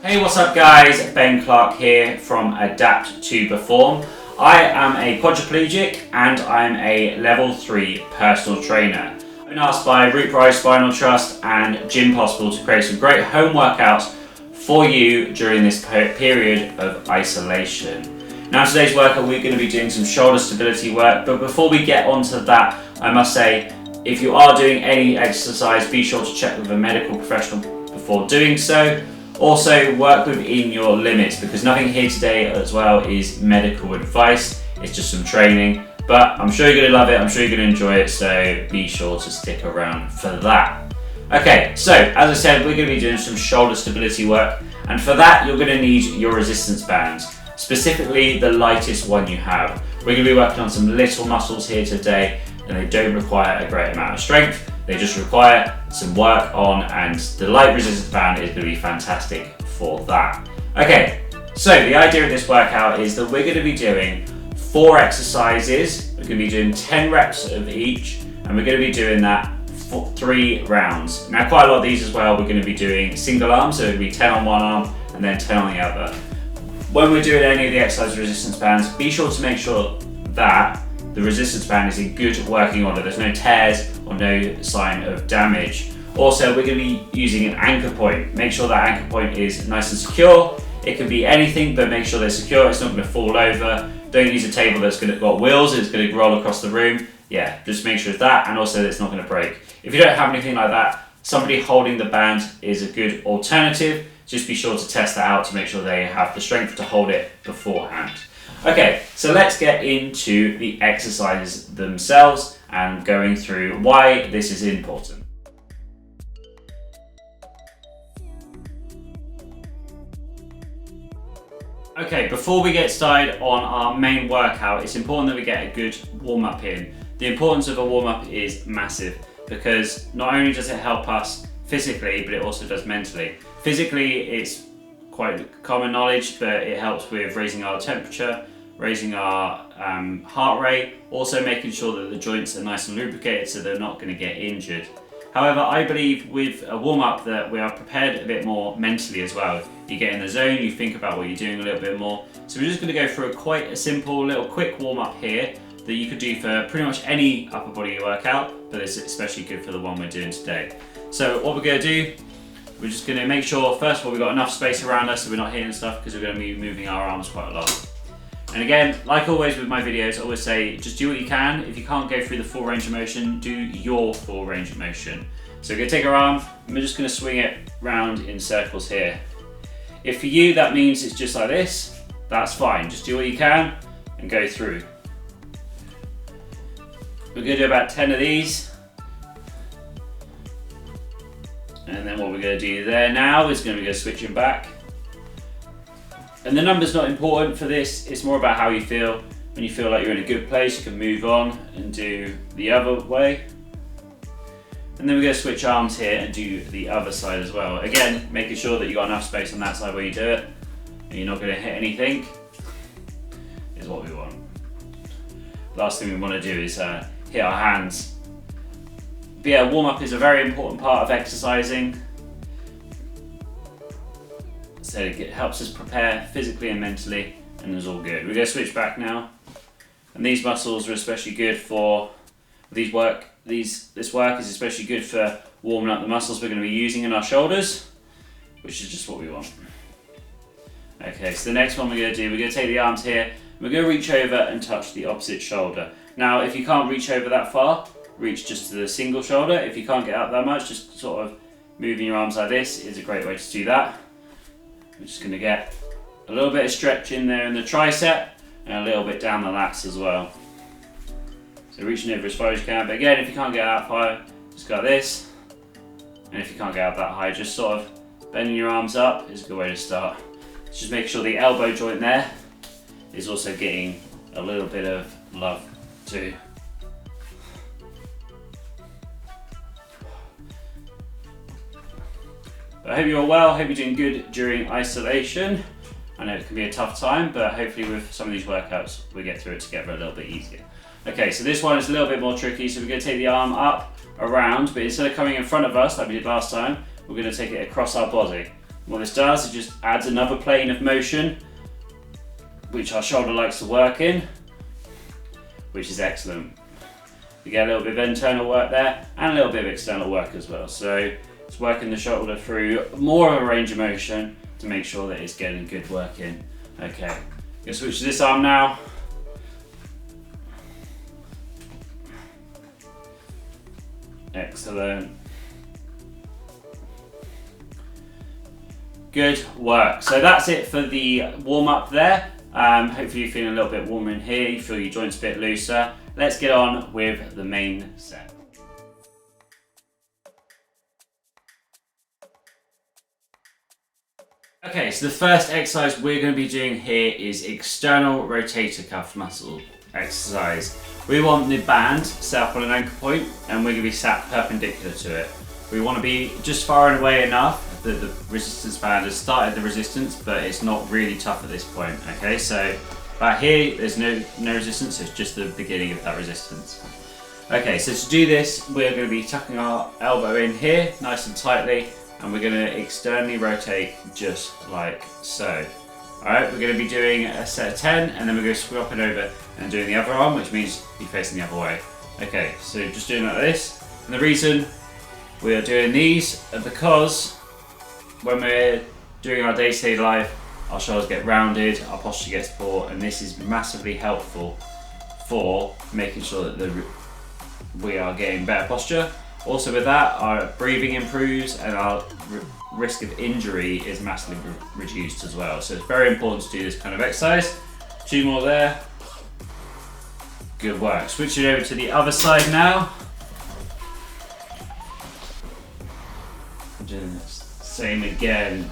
Hey, what's up guys? Ben Clark here from Adapt to Perform. I am a quadriplegic and I'm a level 3 personal trainer. I've been asked by Rooprai, Spinal and Gym Possible to create some great home workouts for you during this period of isolation. Now in today's workout we're going to be doing some shoulder stability work, but before we get onto that, I must say if you are doing any exercise, be sure to check with a medical professional before doing so. Also work within your limits, because nothing here today as well is medical advice, it's just some training, but I'm sure you're going to love it, I'm sure you're going to enjoy it, so be sure to stick around for that. Okay, so as I said, we're going to be doing some shoulder stability work, and for that you're going to need your resistance bands, specifically the lightest one you have. We're going to be working on some little muscles here today, and they don't require a great amount of strength. They just require some work on, and the light resistance band is going to be fantastic for that. Okay, so the idea of this workout is that we're going to be doing 4 exercises. We're going to be doing 10 reps of each, and we're going to be doing that for 3 rounds. Now quite a lot of these as well, we're going to be doing single arm, so it'll be 10 on one arm and then 10 on the other. When we're doing any of the exercise resistance bands, be sure to make sure that the resistance band is in good working order. There's no tears or no sign of damage. Also, we're going to be using an anchor point. Make sure that anchor point is nice and secure. It can be anything, but make sure they're secure. It's not going to fall over. Don't use a table that's got wheels. It's going to roll across the room. Yeah, just make sure it's that, and also that it's not going to break. If you don't have anything like that, somebody holding the band is a good alternative. Just be sure to test that out to make sure they have the strength to hold it beforehand. Okay, so let's get into the exercises themselves and going through why this is important. Okay, before we get started on our main workout, it's important that we get a good warm-up in. The importance of a warm-up is massive, because not only does it help us physically, but it also does mentally. Physically, it's quite common knowledge, but it helps with raising our temperature, raising our heart rate, also making sure that the joints are nice and lubricated so they're not going to get injured. However, I believe with a warm-up that we are prepared a bit more mentally as well. You get in the zone, you think about what you're doing a little bit more. So we're just going to go through quite a simple little quick warm-up here that you could do for pretty much any upper body workout, but it's especially good for the one we're doing today. So what we're going to do, we're just going to make sure first of all we've got enough space around us so we're not hitting stuff, because we're going to be moving our arms quite a lot. And again, like always with my videos, I always say just do what you can. If you can't go through the full range of motion, do your full range of motion. So we're going to take our arm and we're just going to swing it round in circles here. If for you that means it's just like this, that's fine. Just do what you can and go through. We're going to do about 10 of these. And then what we're going to do there now is going to be switching back. And the number's not important for this, it's more about how you feel. When you feel like you're in a good place, you can move on and do the other way. And then we're going to switch arms here and do the other side as well. Again, making sure that you've got enough space on that side when you do it, and you're not going to hit anything, is what we want. Last thing we want to do is hit our hands. But yeah, warm-up is a very important part of exercising. So it helps us prepare physically and mentally, and it's all good. We're going to switch back now. And these muscles are especially good for this work is especially good for warming up the muscles we're going to be using in our shoulders, which is just what we want. Okay, so the next one we're going to do, we're going to take the arms here, we're going to reach over and touch the opposite shoulder. Now, if you can't reach over that far, reach just to the single shoulder. If you can't get up that much, just sort of moving your arms like this is a great way to do that. We're just going to get a little bit of stretch in there in the tricep and a little bit down the lats as well. So reaching over as far as you can, but again, if you can't get out high, just go like this. And if you can't get out that high, just sort of bending your arms up is a good way to start. Just make sure the elbow joint there is also getting a little bit of love too. But I hope you're well, I hope you're doing good during isolation. I know it can be a tough time, but hopefully with some of these workouts, we get through it together a little bit easier. Okay, so this one is a little bit more tricky, so we're going to take the arm up, around, but instead of coming in front of us like we did last time, we're going to take it across our body. What this does is just adds another plane of motion, which our shoulder likes to work in, which is excellent. You get a little bit of internal work there and a little bit of external work as well. So it's working the shoulder through more of a range of motion to make sure that it's getting good work in. Okay, I'm gonna switch to this arm now. Excellent. Good work. So that's it for the warm up there. Hopefully you're feeling a little bit warmer in here, you feel your joints a bit looser. Let's get on with the main set. Okay, so the first exercise we're going to be doing here is external rotator cuff muscle exercise. We want the band set up on an anchor point and we're going to be sat perpendicular to it. We want to be just far and away enough that the resistance band has started the resistance, but it's not really tough at this point. Okay, so about here there's no resistance, it's just the beginning of that resistance. Okay, so to do this we're going to be tucking our elbow in here nice and tightly, and we're going to externally rotate just like so. Alright, we're going to be doing a set of 10 and then we're going to swap it over and doing the other arm, which means you're facing the other way. Okay, so just doing like this. And the reason we are doing these are because when we're doing our day-to-day life, our shoulders get rounded, our posture gets poor, and this is massively helpful for making sure that we are getting better posture. Also with that, our breathing improves and our risk of injury is massively reduced as well. So it's very important to do this kind of exercise. 2 more there. Good work. Switching over to the other side now. Doing the same again.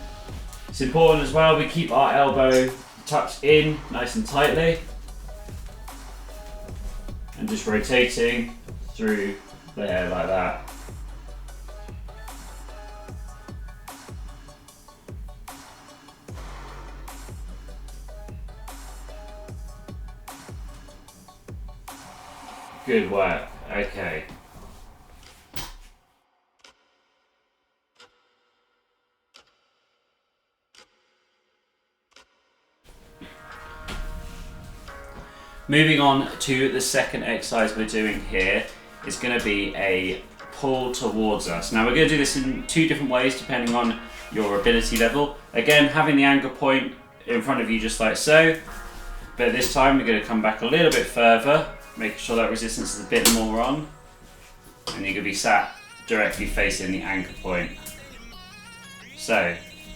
It's important as well we keep our elbow tucked in nice and tightly and just rotating through there like that. Good work. Okay. Moving on to the second exercise we're doing here is going to be a pull towards us. Now we're going to do this in 2 different ways depending on your ability level. Again, having the anchor point in front of you just like so, but this time we're going to come back a little bit further, making sure that resistance is a bit more on, and you're going to be sat directly facing the anchor point. So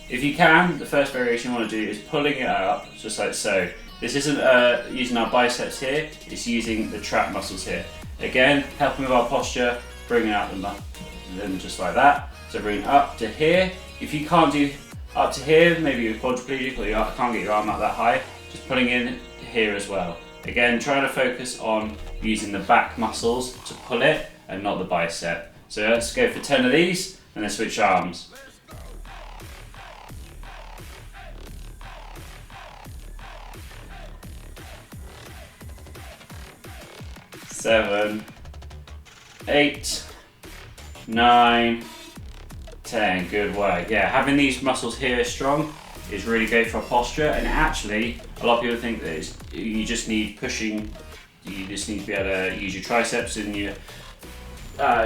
if you can, the first variation you want to do is pulling it up just like so. This isn't using our biceps here, it's using the trap muscles here. Again, helping with our posture, bringing out them just like that. So bring up to here. If you can't do up to here, maybe you're quadriplegic or you can't get your arm up that high, just pulling in here as well. Again, trying to focus on using the back muscles to pull it and not the bicep. So let's go for 10 of these and then switch arms. 7, 8, 9, 10. Good work. Yeah, having these muscles here strong is really great for posture, and actually a lot of people think that you just need pushing, you just need to be able to use your triceps and your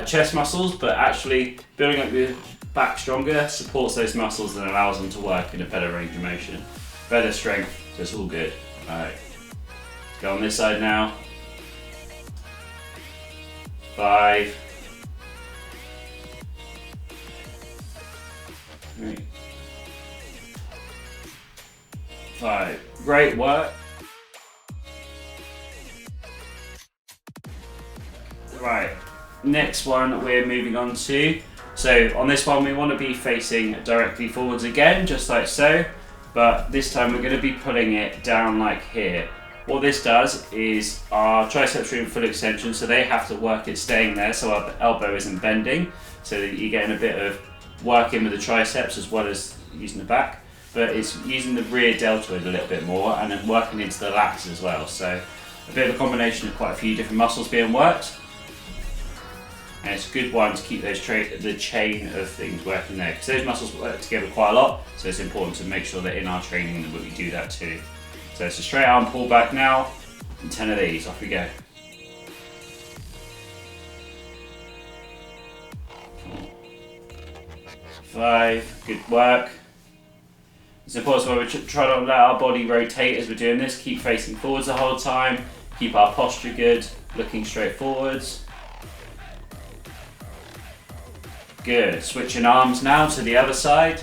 chest muscles, but actually building up your back stronger supports those muscles and allows them to work in a better range of motion, better strength, so it's all good. Alright, let's go on this side now. 5, 3, 5. Great work. Right, next one we're moving on to. So on this one we want to be facing directly forwards again, just like so, but this time we're going to be pulling it down like here. What this does is our triceps are in full extension, so they have to work at staying there so our elbow isn't bending, so that you're getting a bit of work in with the triceps as well as using the back, but it's using the rear deltoid a little bit more and then working into the lats as well. So a bit of a combination of quite a few different muscles being worked. and it's a good one to keep those the chain of things working there, because those muscles work together quite a lot, so it's important to make sure that in our training that we do that too. So it's a straight arm pull back now, and 10 of these, off we go. 5, good work. It's important when we try not to let our body rotate as we're doing this, keep facing forwards the whole time, keep our posture good, looking straight forwards. Good, switching arms now to the other side.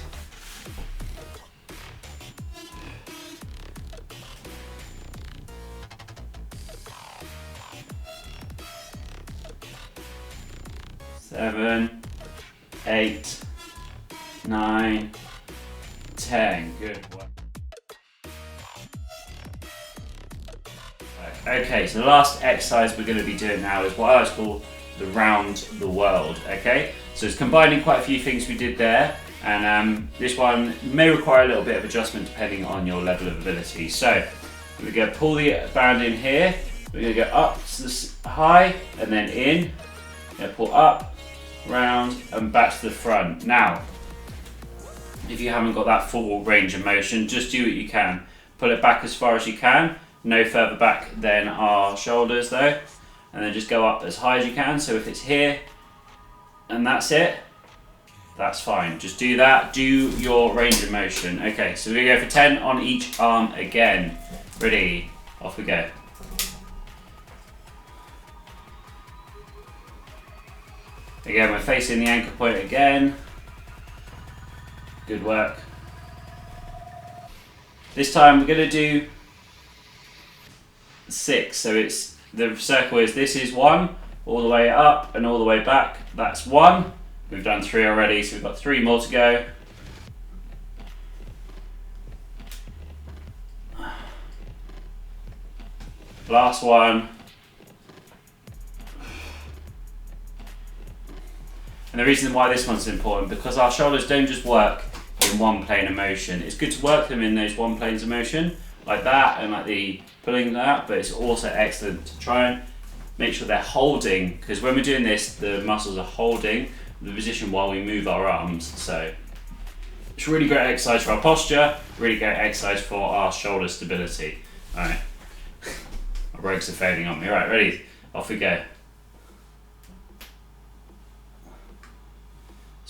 Seven, 8, 9, 10. Good work. Okay, so the last exercise we're going to be doing now is what I like to call the round the world. Okay, so it's combining quite a few things we did there, and this one may require a little bit of adjustment depending on your level of ability. So we're going to pull the band in here. We're going to go up to the high and then in. We're going to pull up, round and back to the front. Now, if you haven't got that full range of motion, just do what you can. Pull it back as far as you can, no further back than our shoulders though, and then just go up as high as you can. So if it's here and that's it, that's fine. Just do that, do your range of motion. Okay, so we're gonna go for 10 on each arm again. Ready, off we go. Again, we're facing the anchor point again. Good work. This time we're going to do 6. So it's the circle is this is 1, all the way up and all the way back. That's 1. We've done 3 already, so we've got 3 more to go. Last one. And the reason why this one's important, because our shoulders don't just work in one plane of motion. It's good to work them in those one planes of motion, like that and like the pulling that, but it's also excellent to try and make sure they're holding, because when we're doing this, the muscles are holding the position while we move our arms. So it's a really great exercise for our posture, really great exercise for our shoulder stability. All right, my ropes are fading on me. All right, ready? Off we go.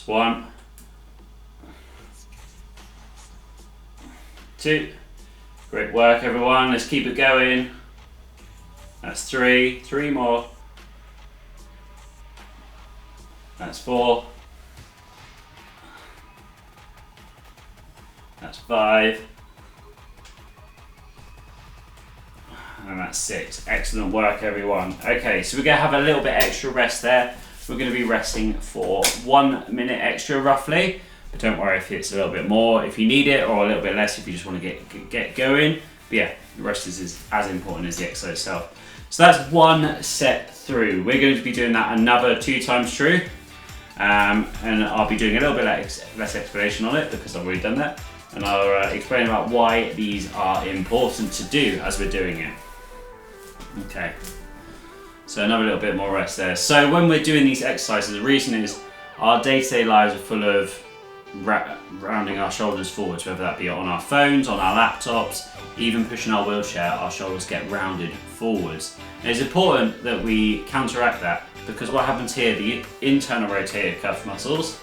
1, 2, great work everyone, let's keep it going. That's 3, 3 more. That's 4. That's 5. And that's 6. Excellent work everyone. Okay, so we're going to have a little bit extra rest there. We're going to be resting for 1 minute extra roughly, but don't worry if it's a little bit more if you need it, or a little bit less if you just want to get going. But yeah, the rest is as important as the exercise itself. So that's 1 set through. We're going to be doing that another 2 times through, and I'll be doing a little bit less explanation on it because I've already done that, and I'll explain about why these are important to do as we're doing it. Okay. So another little bit more rest there. So when we're doing these exercises, the reason is our day-to-day lives are full of rounding our shoulders forwards, whether that be on our phones, on our laptops, even pushing our wheelchair, our shoulders get rounded forwards. And it's important that we counteract that, because what happens here, the internal rotator cuff muscles,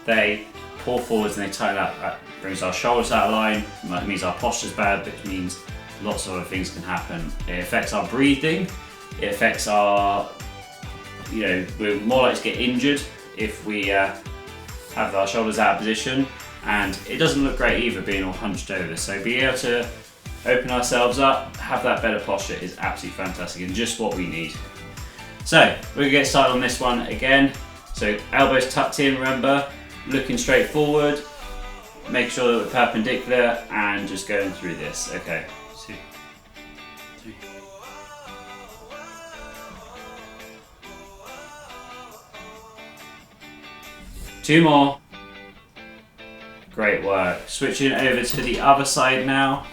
they pull forwards and they tighten up. That brings our shoulders out of line, and that means our posture's bad, which means lots of other things can happen. It affects our breathing. It affects our, we're more likely to get injured if we have our shoulders out of position, and it doesn't look great either being all hunched over. So being able to open ourselves up, have that better posture is absolutely fantastic and just what we need. So we're gonna get started on this one again. So elbows tucked in, remember, looking straight forward, make sure that we're perpendicular and just going through this. Okay, 2, 3. 2 more. Great work. Switching over to the other side now.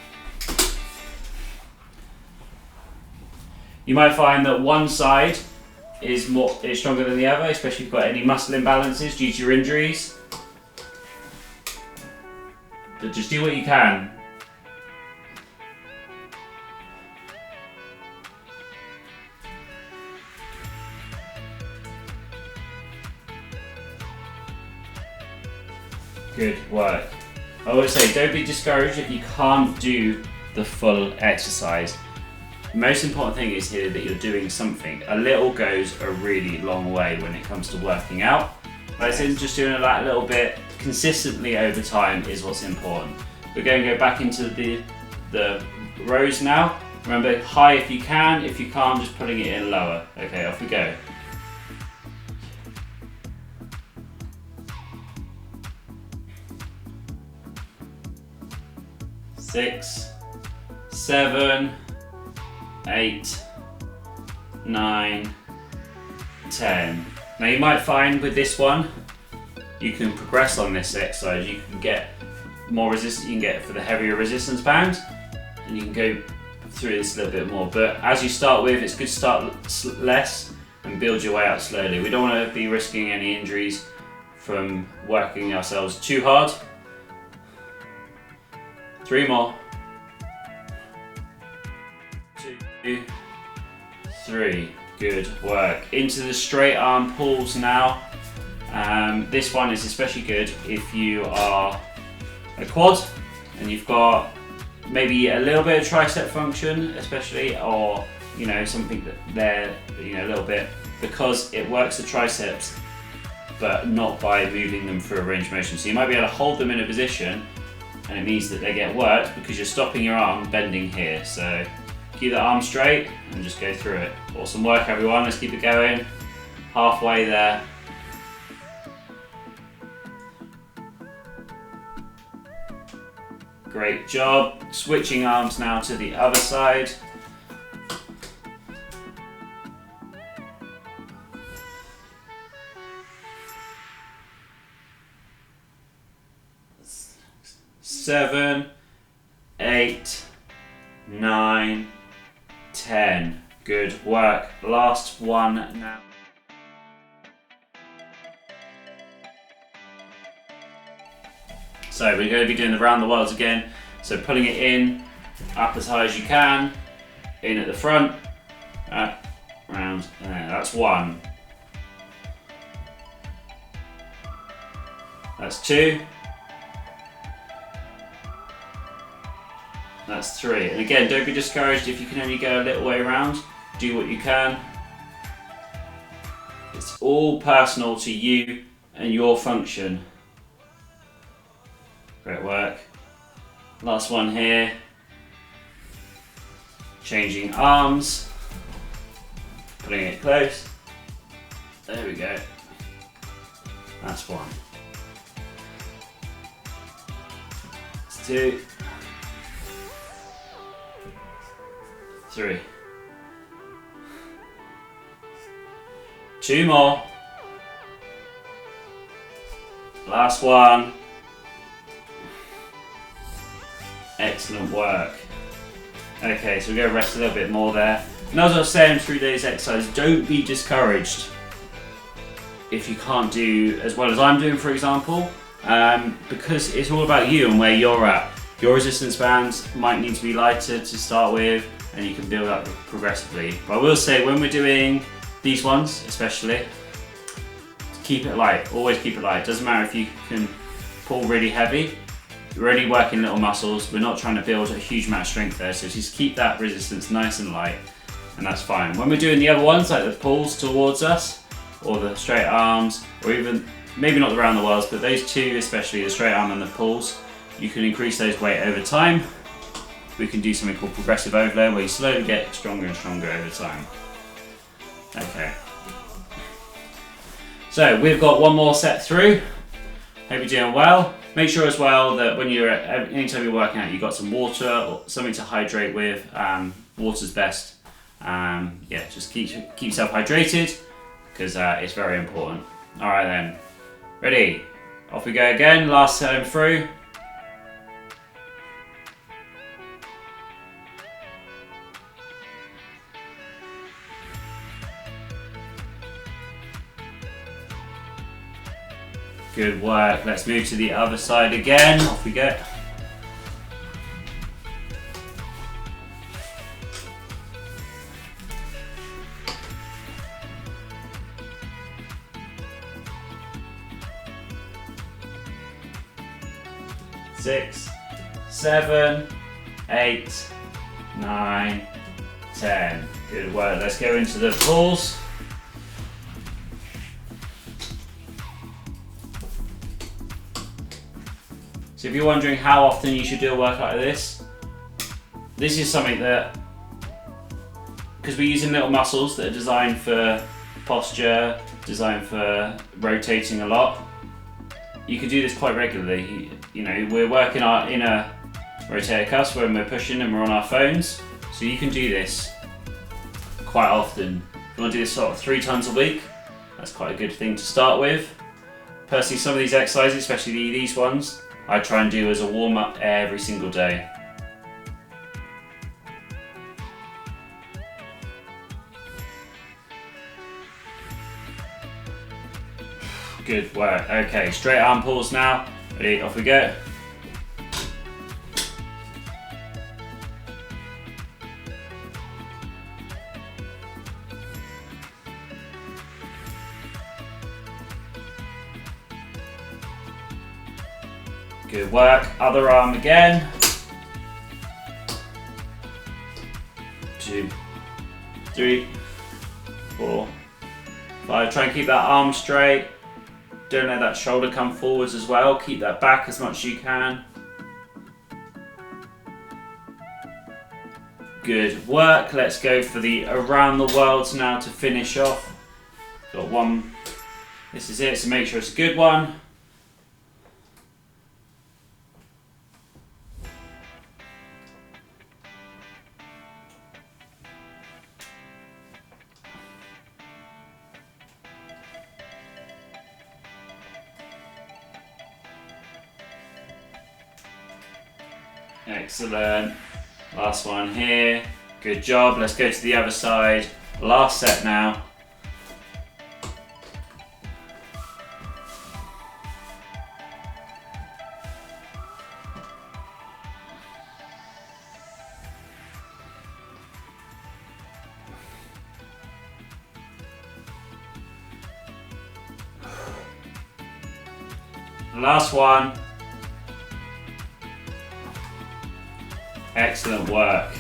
You might find that one side is stronger than the other, especially if you've got any muscle imbalances due to your injuries. But just do what you can. Good work. I would say don't be discouraged if you can't do the full exercise. Most important thing is here that you're doing something. A little goes a really long way when it comes to working out. But I think just doing that little bit consistently over time is what's important. We're going to go back into the rows now. Remember, high if you can. If you can't, just putting it in lower. Okay, off we go. 6, 7, 8, 9, 10. Now you might find with this one, you can progress on this exercise. You can get more resistance, you can get it for the heavier resistance band, and you can go through this a little bit more. But as you start with, it's good to start less and build your way out slowly. We don't want to be risking any injuries from working ourselves too hard. 3 more. 2, 3. Good work. Into the straight arm pulls now. This one is especially good if you are a quad and you've got maybe a little bit of tricep function, especially, or something that they're a little bit, because it works the triceps, but not by moving them through a range of motion. So you might be able to hold them in a position, and it means that they get worked because you're stopping your arm bending here. So keep the arm straight and just go through it. Awesome work, everyone. Let's keep it going. Halfway there. Great job. Switching arms now to the other side. Seven, 8, 9, 10. Good work. Last one now. So we're going to be doing the round the worlds again. So pulling it in, up as high as you can, in at the front, round, and there. That's 1. That's 2. That's 3. And again, don't be discouraged if you can only go a little way around. Do what you can. It's all personal to you and your function. Great work. Last one here. Changing arms. Putting it close. There we go. That's 1. That's 2. 3. 2 more. Last one. Excellent work. Okay, so we're going to rest a little bit more there. And as I was saying through these exercises, don't be discouraged if you can't do as well as I'm doing, for example, because it's all about you and where you're at. Your resistance bands might need to be lighter to start with, and you can build up progressively. But I will say, when we're doing these ones especially, keep it light. Always keep it light. Doesn't matter if you can pull really heavy. We're only working little muscles. We're not trying to build a huge amount of strength there. So just keep that resistance nice and light, and that's fine. When we're doing the other ones, like the pulls towards us, or the straight arms, or even maybe not the round the worlds, but those two, especially the straight arm and the pulls, you can increase those weight over time. We can do something called progressive overload, where you slowly get stronger and stronger over time. Okay. So we've got one more set through. Hope you're doing well. Make sure as well that when anytime you're working out, you've got some water or something to hydrate with. Water's best. Yeah, just keep yourself hydrated, because it's very important. All right then. Ready? Off we go again. Last time through. Good work. Let's move to the other side again. Off we go. Six, 7, 8, 9, 10. Good work. Let's go into the pulls. So if you're wondering how often you should do a workout like this is something that, because we're using little muscles that are designed for posture, designed for rotating a lot, you can do this quite regularly. You know, we're working our inner rotator cuffs when we're pushing and we're on our phones, so you can do this quite often. If you want to do this sort of 3 times a week, that's quite a good thing to start with. Personally, some of these exercises, especially these ones, I try and do as a warm-up every single day. Good work. Okay, straight arm pulls now. Ready, off we go. Good work. Other arm again. 2, 3, 4, 5. Try and keep that arm straight. Don't let that shoulder come forwards as well. Keep that back as much as you can. Good work. Let's go for the around the world now to finish off. Got one. This is it, so make sure it's a good one. Excellent. Last one here. Good job. Let's go to the other side. Last set now. Last one. Excellent work.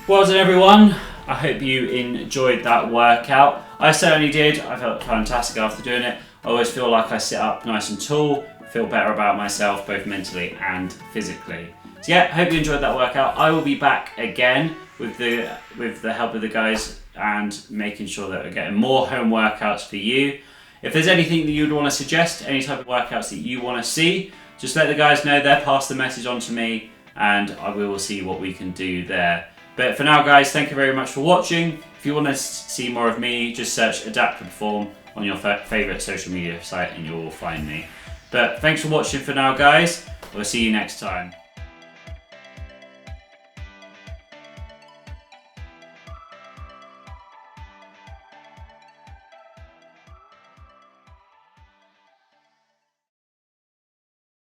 Well done everyone. I hope you enjoyed that workout. I certainly did. I felt fantastic after doing it. I always feel like I sit up nice and tall, feel better about myself both mentally and physically. So yeah, hope you enjoyed that workout. I will be back again with the help of the guys and making sure that we're getting more home workouts for you. If there's anything that you'd want to suggest, any type of workouts that you want to see, just let the guys know. They'll pass the message on to me and we will see what we can do there. But for now guys, thank you very much for watching. If you want to see more of me, just search Adapt to Perform on your favourite social media site and you'll find me. But thanks for watching for now guys. We'll see you next time.